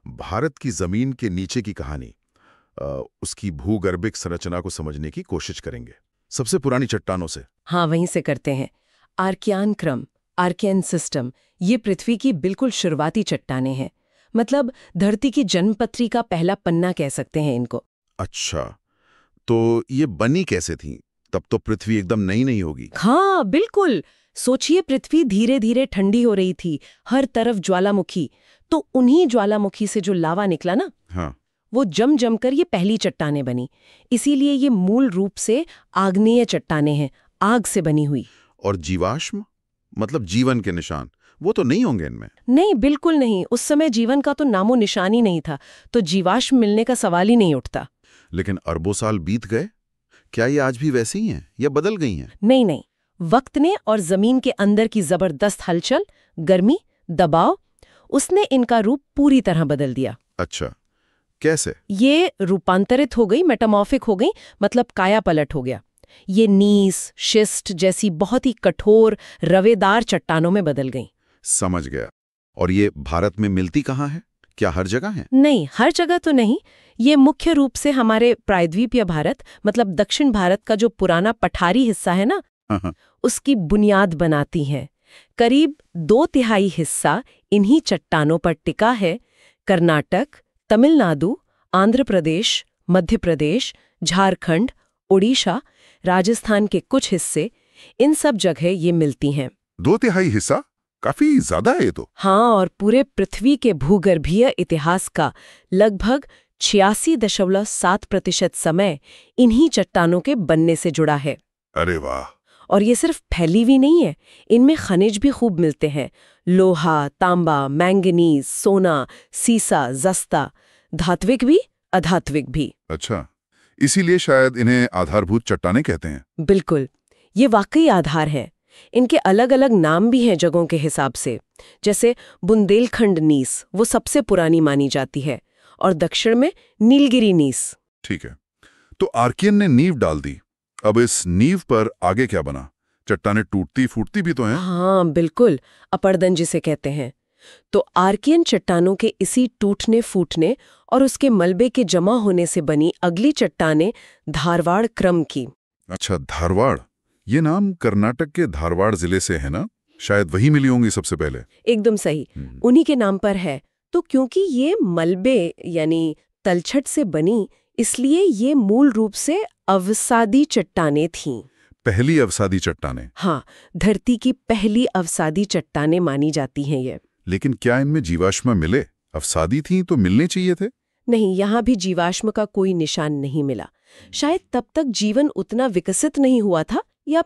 भारत की जमीन के नीचे की कहानी, उसकी भूगर्भिक संरचना को समझने की कोशिश करेंगे सबसे पुरानी चट्टानों से। हाँ, वहीं से करते हैं। आर्कियान क्रम, आर्कियन सिस्टम, ये पृथ्वी की बिल्कुल शुरुआती चट्टानें हैं। मतलब धरती की जन्मपत्री का पहला पन्ना कह सकते हैं इनको। अच्छा, तो ये बनी कैसे थी? तब तो पृथ्वी एकदम नई नहीं होगी। हाँ बिल्कुल। सोचिए, पृथ्वी धीरे धीरे ठंडी हो रही थी, हर तरफ ज्वालामुखी। तो उन्हीं ज्वालामुखी से जो लावा निकला ना, हाँ, वो जम जम कर ये पहली चट्टानें बनी। इसीलिए ये मूल रूप से आग्नेय चट्टानें हैं, आग से बनी हुई। और जीवाश्म, मतलब जीवन के निशान, वो तो नहीं होंगे इनमें? नहीं, बिल्कुल नहीं। उस समय जीवन का तो नामो निशान ही नहीं था, तो जीवाश्म मिलने का सवाल ही नहीं उठता। लेकिन अरबों साल बीत गए, क्या ये आज भी वैसी ही हैं या बदल गई हैं? नहीं नहीं, वक्त ने और जमीन के अंदर की जबरदस्त हलचल, गर्मी, दबाव, उसने इनका रूप पूरी तरह बदल दिया। अच्छा, कैसे? ये रूपांतरित हो गई, मेटामॉर्फिक हो गई, मतलब काया पलट हो गया। ये नीस, शिस्ट जैसी बहुत ही कठोर रवेदार चट्टानों में बदल गई। समझ गया। और ये भारत में मिलती कहाँ है? क्या हर जगह है? नहीं, हर जगह तो नहीं। ये मुख्य रूप से हमारे प्रायद्वीपीय भारत, मतलब दक्षिण भारत का जो पुराना पठारी हिस्सा है ना, हाँ, उसकी बुनियाद बनाती हैं। करीब 2/3 हिस्सा इन्हीं चट्टानों पर टिका है। कर्नाटक, तमिलनाडु, आंध्र प्रदेश, मध्य प्रदेश, झारखंड, ओडिशा, राजस्थान के कुछ हिस्से, इन सब जगह ये मिलती हैं। 2/3 हिस्सा काफी ज्यादा है ये तो। हाँ, और पूरे पृथ्वी के भूगर्भीय इतिहास का लगभग 86.7% समय इन्हीं चट्टानों के बनने से जुड़ा है। अरे वाह! और ये सिर्फ फैली हुई नहीं है, इनमें खनिज भी खूब मिलते हैं। लोहा, तांबा, मैंगनीज, सोना, सीसा, जस्ता, धात्विक भी, अधात्विक भी। अच्छा, इसीलिए शायद इन्हें आधारभूत चट्टानें कहते हैं। बिल्कुल, ये वाकई आधार है। इनके अलग अलग नाम भी हैं जगहों के हिसाब से। जैसे बुंदेलखंड नीस, वो सबसे पुरानी मानी जाती है, और दक्षिण में नीलगिरी नीस। ठीक है, तो आर्कियन ने नींव डाल दी। अब इस नींव पर आगे क्या बना? चट्टानें टूटती फूटती भी तो हैं। हाँ बिल्कुल, अपरदन जिसे कहते हैं। तो आर्कियन चट्टानों के इसी टूटने फूटने और उसके मलबे के जमा होने से बनी अगली चट्टानें धारवाड़ क्रम की। अच्छा, धारवाड़, ये नाम कर्नाटक के धारवाड़ जिले से है ना? शायद वही मिली होंगी सबसे पहले। एकदम सही, उन्हीं के नाम पर है। तो क्योंकि ये मलबे यानी तलछट से बनी, इसलिए ये मूल रूप से अवसादी चट्टानें थीं। पहली अवसादी चट्टानें? हाँ, धरती की पहली अवसादी चट्टानें मानी जाती हैं ये। लेकिन क्या इनमें जीवाश्म मिले? अवसादी थीं तो मिलने चाहिए थे। नहीं, यहाँ भी जीवाश्म का कोई निशान नहीं मिला। शायद तब तक जीवन उतना विकसित नहीं हुआ था, या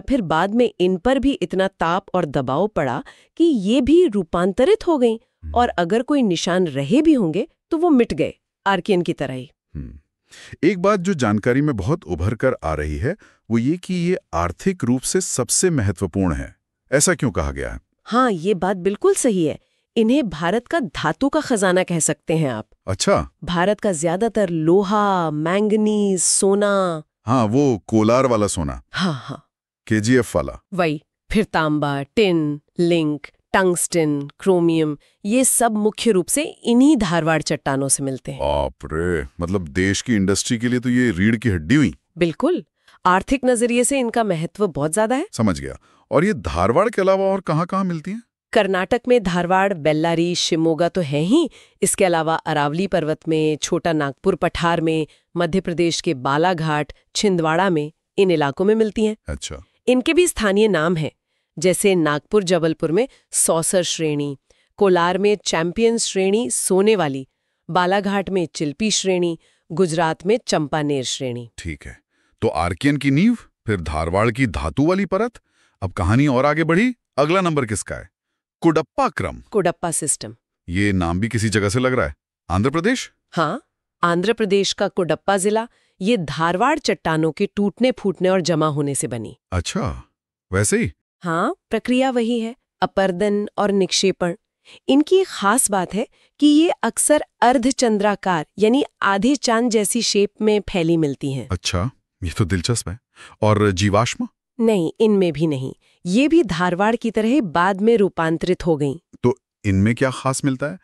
फिर बाद में इन पर भी इतना ताप और दबाव पड़ा कि ये भी रूपांतरित हो गईं, और अगर कोई निशान रहे भी होंगे तो वो मिट गए, आर्कियन की तरह ही। एक बात जो जानकारी में बहुत उभर कर आ रही है, वो ये कि ये आर्थिक रूप से सबसे महत्वपूर्ण है। ऐसा क्यों कहा गया है? हाँ, ये बात बिल्कुल सही है। इन्हें भारत का धातु का खजाना कह सकते हैं आप। अच्छा, भारत का ज्यादातर लोहा, मैंगनीज, सोना। हाँ, वो कोलार वाला सोना। हाँ, केजीएफ वाला। वही। फिर तांबा, टिन, लिंक, टंगस्टन, क्रोमियम, ये सब मुख्य रूप से इन्हीं धारवाड़ चट्टानों से मिलते हैं। बाप रे, मतलब देश की इंडस्ट्री के लिए तो ये रीढ़ की हड्डी हुई। बिल्कुल, आर्थिक नजरिए से इनका महत्व बहुत ज्यादा है। समझ गया। और ये धारवाड़ के अलावा और कहाँ-कहाँ मिलती हैं? कर्नाटक में धारवाड़, बेल्लारी, शिमोगा तो है ही। इसके अलावा अरावली पर्वत में, छोटा नागपुर पठार में, मध्य प्रदेश के बालाघाट, छिंदवाड़ा में, इन इलाकों में मिलती हैं। अच्छा, इनके भी स्थानीय नाम हैं, जैसे नागपुर जबलपुर में सौसर श्रेणी, कोलार में चैंपियन श्रेणी सोने वाली, बालाघाट में चिल्पी श्रेणी, गुजरात में चंपानेर श्रेणी। ठीक है। तो आर्कियन की नींव, फिर धारवाड़ की धातु वाली परत। अब कहानी और आगे बढ़ी। अगला नंबर किसका है? कुडप्पा क्रम। कुडप्पा सिस्टम। ये नाम भी किसी जगह से लग रहा है। आंध्र प्रदेश? हाँ, आंध्र प्रदेश का कुडप्पा जिला, ये धारवाड़ चट्टानों के टूटने फूटने और जमा होने से बनी। अच्छा, वैसे ही? हाँ, प्रक्रिया वही है, अपरदन और निक्षेपण। इनकी एक खास बात है कि ये अक्सर अर्धचंद्राकार यानी आधे चांद जैसी शेप में फैली मिलती हैं। अच्छा, ये तो दिलचस्प है। और जीवाश्म? नहीं, इनमें भी नहीं। ये भी धारवाड़ की तरह बाद में रूपांतरित हो गईं। तो इनमें क्या खास मिलता है?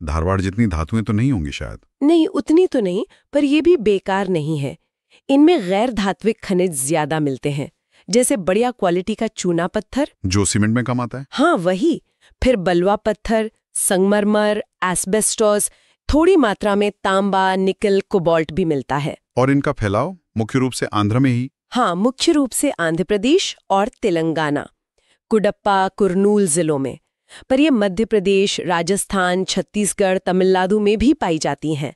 धारवाड़ जितनी धातुएं तो नहीं होंगी शायद। नहीं, उतनी तो नहीं, पर ये भी बेकार नहीं है। इनमें गैर धात्विक खनिज ज्यादा मिलते हैं, जैसे बढ़िया क्वालिटी का चूना पत्थर, जो सीमेंट में कम आता है। हाँ वही। फिर बलुआ पत्थर, संगमरमर, एस्बेस्टोस, थोड़ी मात्रा में तांबा, निकल, कोबाल्ट भी मिलता है। और इनका फैलाव मुख्य रूप से आंध्र में ही। हाँ, मुख्य रूप से आंध्र प्रदेश और तेलंगाना, कुडप्पा, कुर्नूल जिलों में। पर ये मध्य प्रदेश, राजस्थान, छत्तीसगढ़, तमिलनाडु में भी पाई जाती हैं।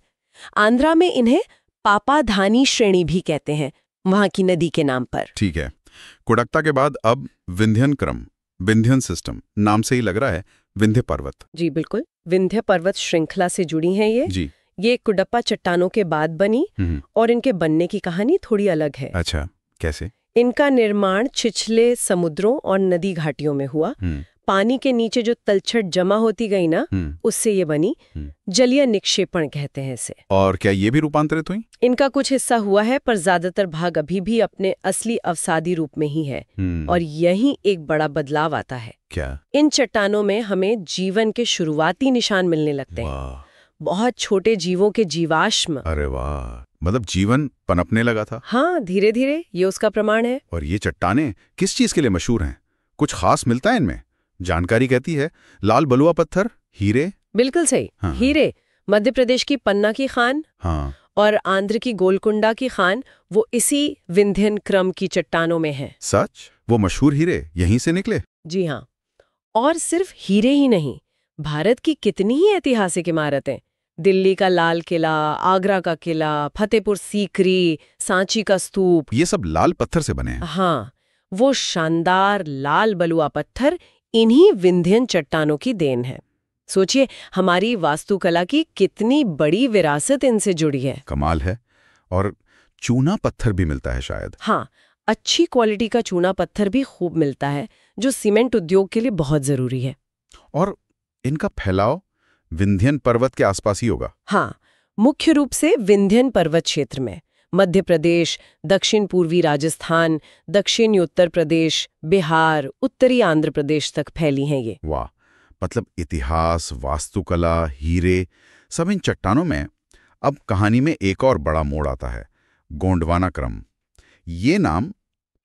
आंध्रा में इन्हें पापाधानी श्रेणी भी कहते हैं, वहां की नदी के नाम पर। ठीक है। कुडक्ता के बाद अब विंध्यन क्रम, विंध्यन सिस्टम, नाम से ही लग रहा है विंध्य पर्वत। जी बिल्कुल, विंध्य पर्वत श्रृंखला से जुड़ी हैं ये। जी। ये कुडप्पा चट्टानों के बाद बनी और इनके बनने की कहानी थोड़ी अलग है। अच्छा, कैसे? इनका निर्माण छिछले समुद्रों और नदी घाटियों में हुआ। पानी के नीचे जो तलछट जमा होती गई ना, उससे ये बनी। जलीय निक्षेपण कहते हैं इसे। और क्या ये भी रूपांतरित हुई? इनका कुछ हिस्सा हुआ है, पर ज्यादातर भाग अभी भी अपने असली अवसादी रूप में ही है। और यही एक बड़ा बदलाव आता है। क्या? इन चट्टानों में हमें जीवन के शुरुआती निशान मिलने लगते हैं। बहुत छोटे जीवों के जीवाश्म। अरे वाह, मतलब जीवन पनपने लगा था। हाँ, धीरे धीरे, ये उसका प्रमाण है। और ये चट्टानें किस चीज के लिए मशहूर हैं? कुछ खास मिलता है इनमें? जानकारी कहती है लाल बलुआ पत्थर, हीरे। बिल्कुल सही। हाँ। हीरे मध्य प्रदेश की पन्ना की खान। हाँ। और आंध्र की गोलकुंडा की खान, वो इसी विंध्यन क्रम की चट्टानों में है। सच? वो मशहूर हीरे यहीं से निकले? जी हाँ। और सिर्फ हीरे ही नहीं, भारत की कितनी ही ऐतिहासिक इमारतें, दिल्ली का लाल किला, आगरा का किला, फतेहपुर सीकरी, सांची का स्तूप, ये सब लाल पत्थर से बने हैं। हाँ, वो शानदार लाल बलुआ पत्थर इन्हीं विंध्यन चट्टानों की देन है। सोचिए, हमारी वास्तुकला की कितनी बड़ी विरासत इनसे जुड़ी है। कमाल है। और चूना पत्थर भी मिलता है शायद। हाँ, अच्छी क्वालिटी का चूना पत्थर भी खूब मिलता है, जो सीमेंट उद्योग के लिए बहुत जरूरी है। और इनका फैलाव विंध्यन पर्वत के आसपास ही होगा? हाँ, मुख्य रूप से विंध्यन पर्वत क्षेत्र में मध्य प्रदेश, दक्षिण पूर्वी राजस्थान, दक्षिणी उत्तर प्रदेश, बिहार, उत्तरी आंध्र प्रदेश तक फैली हैं ये। वाह, मतलब इतिहास, वास्तुकला, हीरे, सब इन चट्टानों में। अब कहानी में एक और बड़ा मोड़ आता है, गोंडवाना क्रम। ये नाम,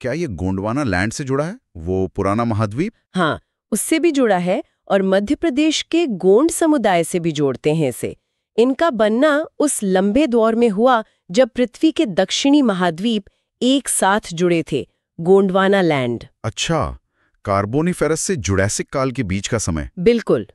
क्या ये गोंडवाना लैंड से जुड़ा है, वो पुराना महाद्वीप? हाँ, उससे भी जुड़ा है, और मध्य प्रदेश के गोंड समुदाय से भी जोड़ते हैं इसे। इनका बनना उस लंबे दौर में हुआ जब पृथ्वी के दक्षिणी महाद्वीप एक साथ जुड़े थे, गोंडवाना लैंड। अच्छा, कार्बोनिफेरस से जुरैसिक काल के बीच का समय। बिल्कुल।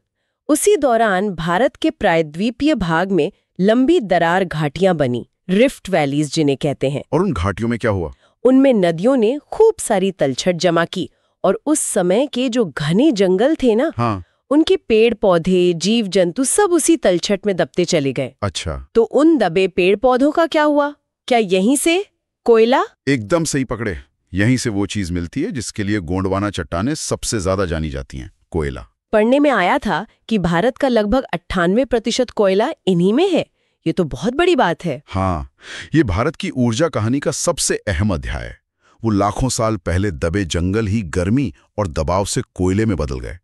उसी दौरान भारत के प्रायद्वीपीय भाग में लंबी दरार घाटियां बनी, रिफ्ट वैलीज जिन्हें कहते हैं। और उन घाटियों में क्या हुआ? उनमें नदियों ने खूब सारी तलछट जमा की, और उस समय के जो घने जंगल थे ना, हाँ, उनके पेड़ पौधे, जीव जंतु सब उसी तलछट में दबते चले गए। अच्छा। तो उन दबे पेड़ पौधों का क्या हुआ? क्या यहीं से कोयला? एकदम सही पकड़े। यहीं से वो चीज मिलती है जिसके लिए गोंडवाना चट्टानें सबसे ज्यादा जानी जाती हैं, कोयला। पढ़ने में आया था कि भारत का लगभग 98% कोयला इन्हीं में है। ये तो बहुत बड़ी बात है। हाँ, ये भारत की ऊर्जा कहानी का सबसे अहम अध्याय है। वो लाखों साल पहले दबे जंगल ही गर्मी और दबाव से कोयले में बदल गए।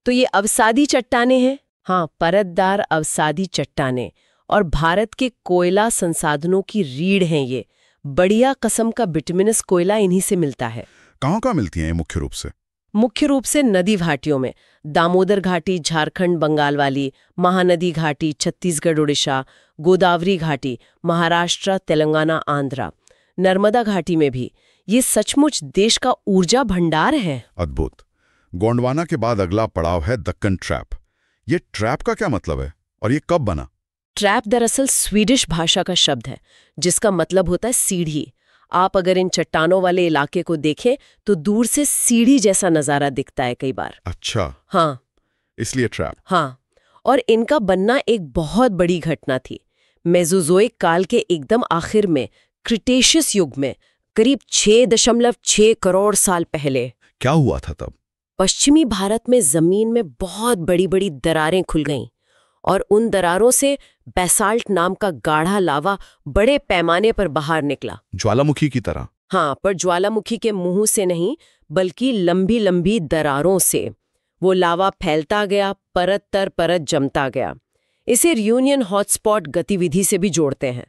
तो ये अवसादी चट्टानें हैं। हाँ, परतदार अवसादी चट्टानें, और भारत के कोयला संसाधनों की रीढ़ हैं ये। बढ़िया किस्म का बिटुमिनस कोयला इन्हीं से मिलता है। कहाँ मिलती हैं ये मुख्य रूप से? मुख्य रूप से नदी घाटियों में, दामोदर घाटी झारखंड बंगाल वाली, महानदी घाटी छत्तीसगढ़ उड़ीसा, गोदावरी घाटी महाराष्ट्र तेलंगाना आंध्रा, नर्मदा घाटी में भी। ये सचमुच देश का ऊर्जा भंडार है। अद्भुत। गोंडवाना के बाद अगला पड़ाव है दक्कन ट्रैप। ये ट्रैप का क्या मतलब है और ये कब बना? ट्रैप दरअसल स्वीडिश भाषा का शब्द है, जिसका मतलब होता है सीढ़ी। आप अगर इन चट्टानों वाले इलाके को देखें तो दूर से सीढ़ी जैसा नजारा दिखता है कई बार। अच्छा, हाँ, इसलिए ट्रैप। हाँ, और इनका बनना एक बहुत बड़ी घटना थी। मेसोजोइक काल के एकदम आखिर में, क्रिटेशियस युग में, करीब 6.6 करोड़ साल पहले। क्या हुआ था तब? पश्चिमी भारत में जमीन में बहुत बड़ी बड़ी दरारें खुल गईं, और उन दरारों से बेसाल्ट नाम का गाढ़ा लावा बड़े पैमाने पर बाहर निकला। ज्वालामुखी की तरह? हाँ, पर ज्वालामुखी के मुंह से नहीं, बल्कि लंबी लंबी दरारों से। वो लावा फैलता गया, परत तर परत जमता गया। इसे रियूनियन हॉटस्पॉट गतिविधि से भी जोड़ते हैं।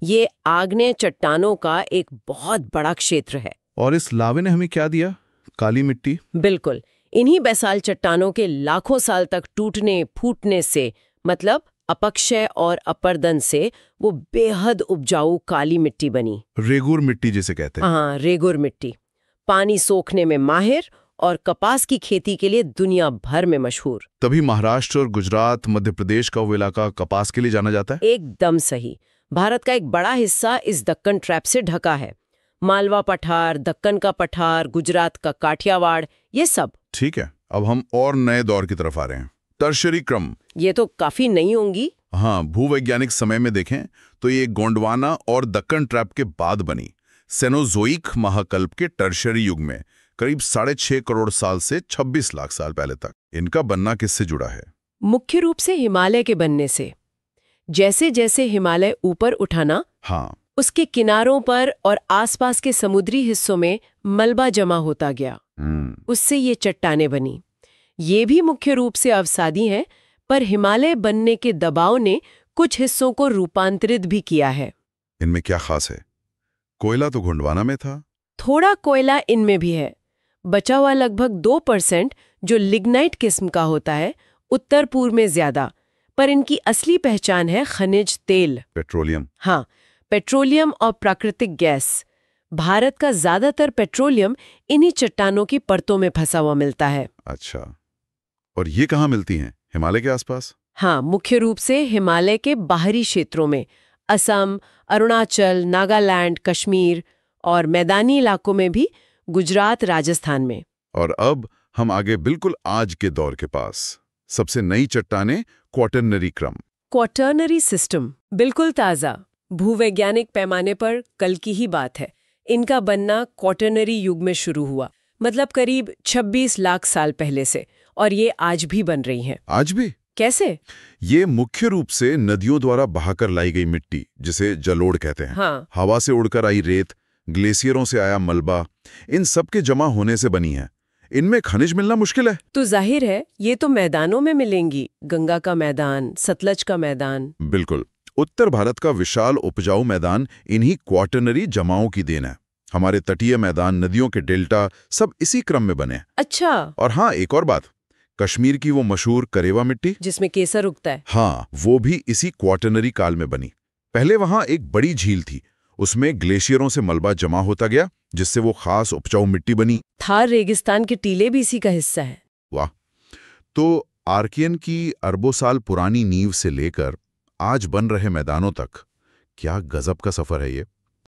ये आग्नेय चट्टानों का एक बहुत बड़ा क्षेत्र है। और इस लावे ने हमें क्या दिया? काली मिट्टी। बिल्कुल, इन्हीं बेसाल्ट चट्टानों के लाखों साल तक टूटने फूटने से, मतलब अपक्षय और अपर्दन से, वो बेहद उपजाऊ काली मिट्टी बनी। रेगुर मिट्टी जिसे कहते हैं। हाँ, रेगुर मिट्टी। पानी सोखने में माहिर और कपास की खेती के लिए दुनिया भर में मशहूर। तभी महाराष्ट्र और गुजरात, मध्य प्रदेश का वो इलाका कपास के लिए जाना जाता है। एकदम सही। भारत का एक बड़ा हिस्सा इस दक्कन ट्रैप से ढका है। मालवा पठार, दक्कन का पठार, गुजरात का काठियावाड़, ये सब। ठीक है, अब हम और नए दौर की तरफ आ रहे हैं। टर्शरी क्रम। ये तो काफी नई होंगी। हाँ, भूवैज्ञानिक समय में देखें तो ये गोंडवाना और दक्कन ट्रैप के बाद बनी। सेनोजोइक महाकल्प के टर्शरी युग में, करीब 6.5 करोड़ साल से 26 लाख साल पहले तक। इनका बनना किससे जुड़ा है? मुख्य रूप से हिमालय के बनने से। जैसे जैसे हिमालय ऊपर उठाना, हाँ, उसके किनारों पर और आसपास के समुद्री हिस्सों में मलबा जमा होता गया। उससे ये चट्टानें बनी। ये भी मुख्य रूप से अवसादी हैं, पर हिमालय बनने के दबाव ने कुछ हिस्सों को रूपांतरित भी किया है। इनमें क्या खास है? कोयला तो गोंडवाना में था। थोड़ा कोयला इनमें भी है। बचा हुआ लगभग 2% जो लिग्नाइट किस्म का होता है, उत्तर पूर्व में ज्यादा। पर इनकी असली पहचान है खनिज तेल, पेट्रोलियम। हाँ, पेट्रोलियम और प्राकृतिक गैस। भारत का ज्यादातर पेट्रोलियम इन्हीं चट्टानों की परतों में फंसा हुआ मिलता है। अच्छा, और ये कहाँ मिलती हैं? हिमालय के आसपास? हाँ, मुख्य रूप से हिमालय के बाहरी क्षेत्रों में, असम, अरुणाचल, नागालैंड, कश्मीर और मैदानी इलाकों में भी, गुजरात, राजस्थान में। और अब हम आगे बिल्कुल आज के दौर के पास। सबसे नई चट्टानें, क्वाटरनरी क्रम। क्वाटरनरी सिस्टम बिल्कुल ताज़ा, भूवैज्ञानिक पैमाने पर कल की ही बात है। इनका बनना क्वाटरनरी युग में शुरू हुआ, मतलब करीब 26 लाख साल पहले से, और ये आज भी बन रही हैं। आज भी? कैसे? ये मुख्य रूप से नदियों द्वारा बहाकर लाई गई मिट्टी, जिसे जलोढ़ कहते हैं, हाँ, हवा से उड़कर आई रेत, ग्लेशियरों से आया मलबा, इन सब के जमा होने से बनी है। इनमें खनिज मिलना मुश्किल है। तो जाहिर है ये तो मैदानों में मिलेंगी। गंगा का मैदान, सतलज का मैदान। बिल्कुल, उत्तर भारत का विशाल उपजाऊ मैदान इन्हीं क्वाटरनरी जमाओं की देन है। हमारे तटीय मैदान, नदियों के डेल्टा, सब इसी क्रम में बने। अच्छा। और हाँ, एक और बात, कश्मीर की वो मशहूर करेवा मिट्टी, जिसमें केसर उगता है, हाँ, वो भी इसी क्वाटरनरी काल में बनी। पहले वहां एक बड़ी झील थी, उसमें ग्लेशियरों से मलबा जमा होता गया, जिससे वो खास उपजाऊ मिट्टी बनी। थार रेगिस्तान के टीले भी इसी का हिस्सा है। वाह! तो आर्कियन की अरबों साल पुरानी नींव से लेकर आज बन रहे मैदानों तक, क्या गजब का सफर है ये।